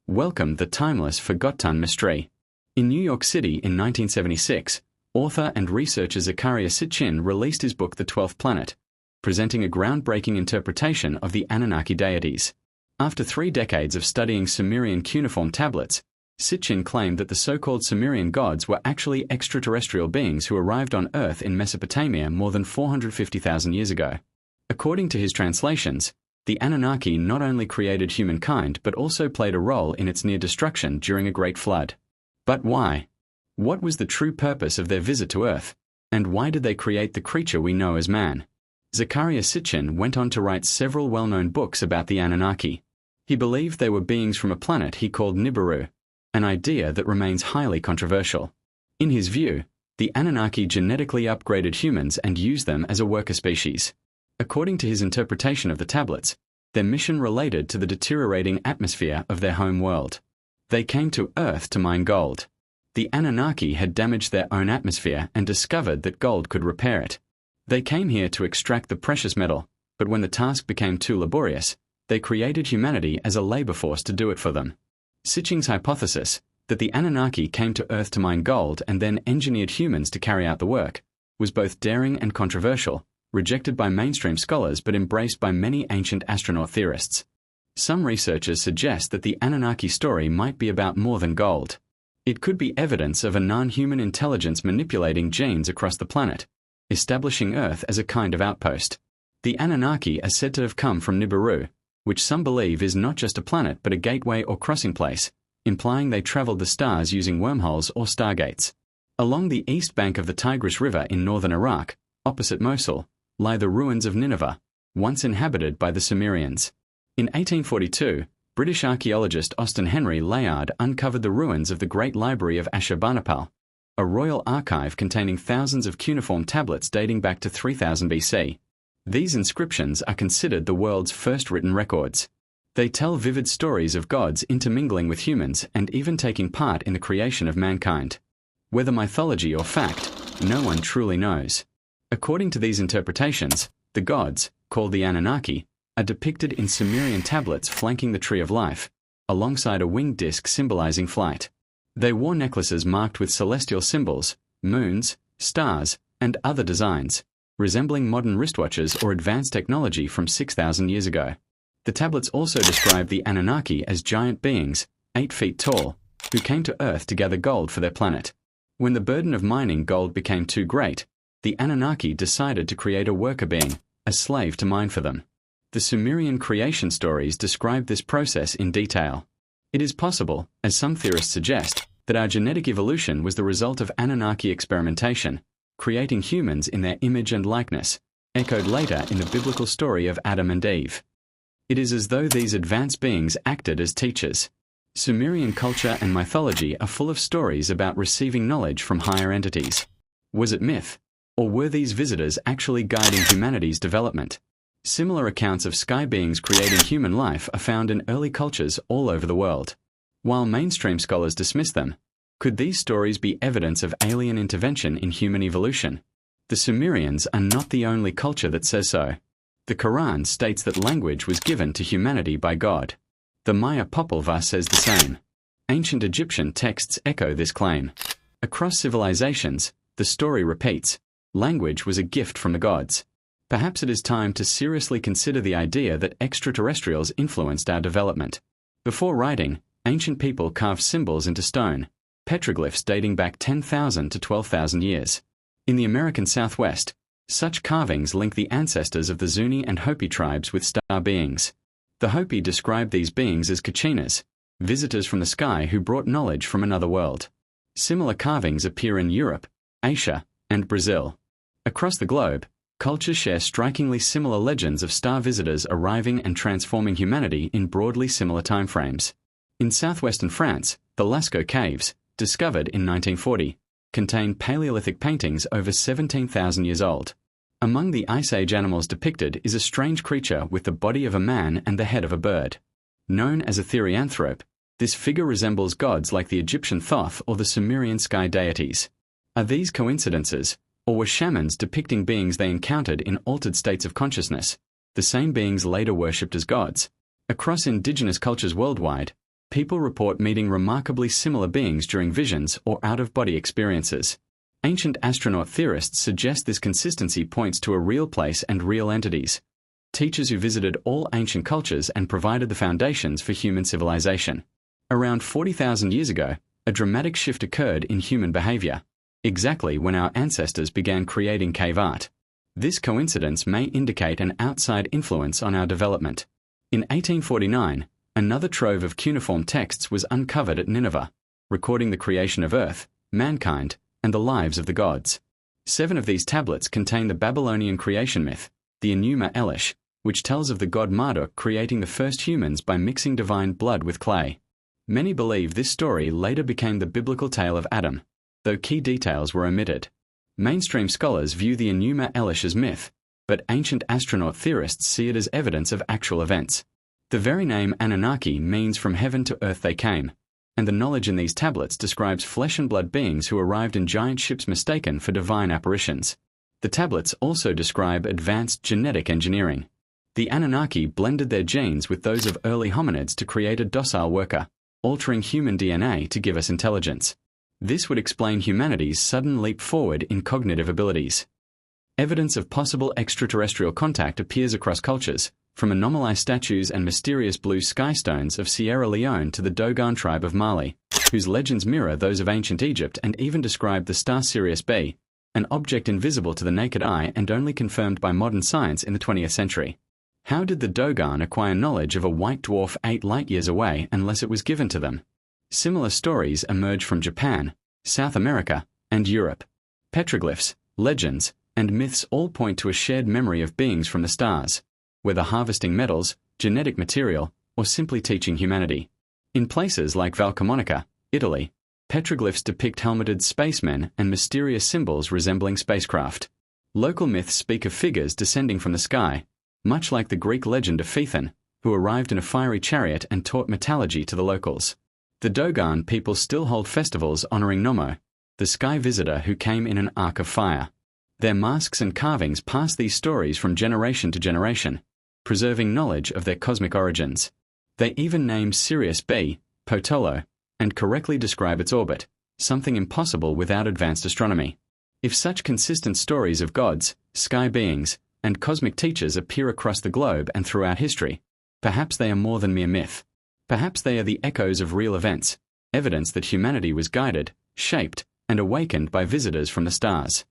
Welcome the timeless forgotten mystery. In New York City in 1976, author and researcher Zecharia Sitchin released his book The 12th Planet, presenting a groundbreaking interpretation of the Anunnaki deities. After 3 decades of studying Sumerian cuneiform tablets, Sitchin claimed that the so-called Sumerian gods were actually extraterrestrial beings who arrived on Earth in Mesopotamia more than 450,000 years ago. According to his translations, the Anunnaki not only created humankind but also played a role in its near destruction during a great flood. But why? What was the true purpose of their visit to Earth? And why did they create the creature we know as man? Zecharia Sitchin went on to write several well-known books about the Anunnaki. He believed they were beings from a planet he called Nibiru, an idea that remains highly controversial. In his view, the Anunnaki genetically upgraded humans and used them as a worker species. According to his interpretation of the tablets, their mission related to the deteriorating atmosphere of their home world. They came to Earth to mine gold. The Anunnaki had damaged their own atmosphere and discovered that gold could repair it. They came here to extract the precious metal, but when the task became too laborious, they created humanity as a labor force to do it for them. Sitchin's hypothesis, that the Anunnaki came to Earth to mine gold and then engineered humans to carry out the work, was both daring and controversial, rejected by mainstream scholars but embraced by many ancient astronaut theorists. Some researchers suggest that the Anunnaki story might be about more than gold. It could be evidence of a non-human intelligence manipulating genes across the planet, establishing Earth as a kind of outpost. The Anunnaki are said to have come from Nibiru, which some believe is not just a planet but a gateway or crossing place, implying they traveled the stars using wormholes or stargates. Along the east bank of the Tigris River in northern Iraq, opposite Mosul, lie the ruins of Nineveh, once inhabited by the Sumerians. In 1842, British archaeologist Austen Henry Layard uncovered the ruins of the Great Library of Ashurbanipal, a royal archive containing thousands of cuneiform tablets dating back to 3000 BC. These inscriptions are considered the world's first written records. They tell vivid stories of gods intermingling with humans and even taking part in the creation of mankind. Whether mythology or fact, no one truly knows. According to these interpretations, the gods, called the Anunnaki, are depicted in Sumerian tablets flanking the Tree of Life, alongside a winged disc symbolizing flight. They wore necklaces marked with celestial symbols, moons, stars, and other designs, resembling modern wristwatches or advanced technology from 6,000 years ago. The tablets also describe the Anunnaki as giant beings, 8 feet tall, who came to Earth to gather gold for their planet. When the burden of mining gold became too great, the Anunnaki decided to create a worker being, a slave to mine for them. The Sumerian creation stories describe this process in detail. It is possible, as some theorists suggest, that our genetic evolution was the result of Anunnaki experimentation, creating humans in their image and likeness, echoed later in the biblical story of Adam and Eve. It is as though these advanced beings acted as teachers. Sumerian culture and mythology are full of stories about receiving knowledge from higher entities. Was it myth? Or were these visitors actually guiding humanity's development? Similar accounts of sky beings creating human life are found in early cultures all over the world. While mainstream scholars dismiss them, could these stories be evidence of alien intervention in human evolution? The Sumerians are not the only culture that says so. The Quran states that language was given to humanity by God. The Maya Popolvuh says the same. Ancient Egyptian texts echo this claim. Across civilizations, the story repeats. Language was a gift from the gods. Perhaps it is time to seriously consider the idea that extraterrestrials influenced our development. Before writing, ancient people carved symbols into stone, petroglyphs dating back 10,000 to 12,000 years. In the American Southwest, such carvings link the ancestors of the Zuni and Hopi tribes with star beings. The Hopi described these beings as kachinas, visitors from the sky who brought knowledge from another world. Similar carvings appear in Europe, Asia, and Brazil. Across the globe, cultures share strikingly similar legends of star visitors arriving and transforming humanity in broadly similar timeframes. In southwestern France, the Lascaux Caves, discovered in 1940, contain Paleolithic paintings over 17,000 years old. Among the Ice Age animals depicted is a strange creature with the body of a man and the head of a bird. Known as a therianthrope, this figure resembles gods like the Egyptian Thoth or the Sumerian sky deities. Are these coincidences? Or were shamans depicting beings they encountered in altered states of consciousness, the same beings later worshipped as gods? Across indigenous cultures worldwide, People report meeting remarkably similar beings during visions or out-of-body experiences. Ancient astronaut theorists suggest this consistency points to a real place and real entities. Teachers who visited all ancient cultures and provided the foundations for human civilization. Around 40,000 years ago, a dramatic shift occurred in human behavior, exactly when our ancestors began creating cave art. This coincidence may indicate an outside influence on our development. In 1849, another trove of cuneiform texts was uncovered at Nineveh, recording the creation of Earth, mankind, and the lives of the gods. 7 of these tablets contain the Babylonian creation myth, the Enuma Elish, which tells of the god Marduk creating the first humans by mixing divine blood with clay. Many believe this story later became the biblical tale of Adam, though key details were omitted. Mainstream scholars view the Enuma Elish as myth, but ancient astronaut theorists see it as evidence of actual events. The very name Anunnaki means from heaven to earth they came, and the knowledge in these tablets describes flesh and blood beings who arrived in giant ships mistaken for divine apparitions. The tablets also describe advanced genetic engineering. The Anunnaki blended their genes with those of early hominids to create a docile worker, altering human DNA to give us intelligence. This would explain humanity's sudden leap forward in cognitive abilities. Evidence of possible extraterrestrial contact appears across cultures, from anomalized statues and mysterious blue sky stones of Sierra Leone to the Dogon tribe of Mali, whose legends mirror those of ancient Egypt and even describe the star Sirius B, an object invisible to the naked eye and only confirmed by modern science in the 20th century. How did the Dogon acquire knowledge of a white dwarf 8 light-years away unless it was given to them? Similar stories emerge from Japan, South America, and Europe. Petroglyphs, legends, and myths all point to a shared memory of beings from the stars, whether harvesting metals, genetic material, or simply teaching humanity. In places like Valcamonica, Italy, petroglyphs depict helmeted spacemen and mysterious symbols resembling spacecraft. Local myths speak of figures descending from the sky, much like the Greek legend of Phaethon, who arrived in a fiery chariot and taught metallurgy to the locals. The Dogon people still hold festivals honoring Nomo, the sky visitor who came in an arc of fire. Their masks and carvings pass these stories from generation to generation, preserving knowledge of their cosmic origins. They even name Sirius B, Potolo, and correctly describe its orbit, something impossible without advanced astronomy. If such consistent stories of gods, sky beings, and cosmic teachers appear across the globe and throughout history, perhaps they are more than mere myth. Perhaps they are the echoes of real events, evidence that humanity was guided, shaped, and awakened by visitors from the stars.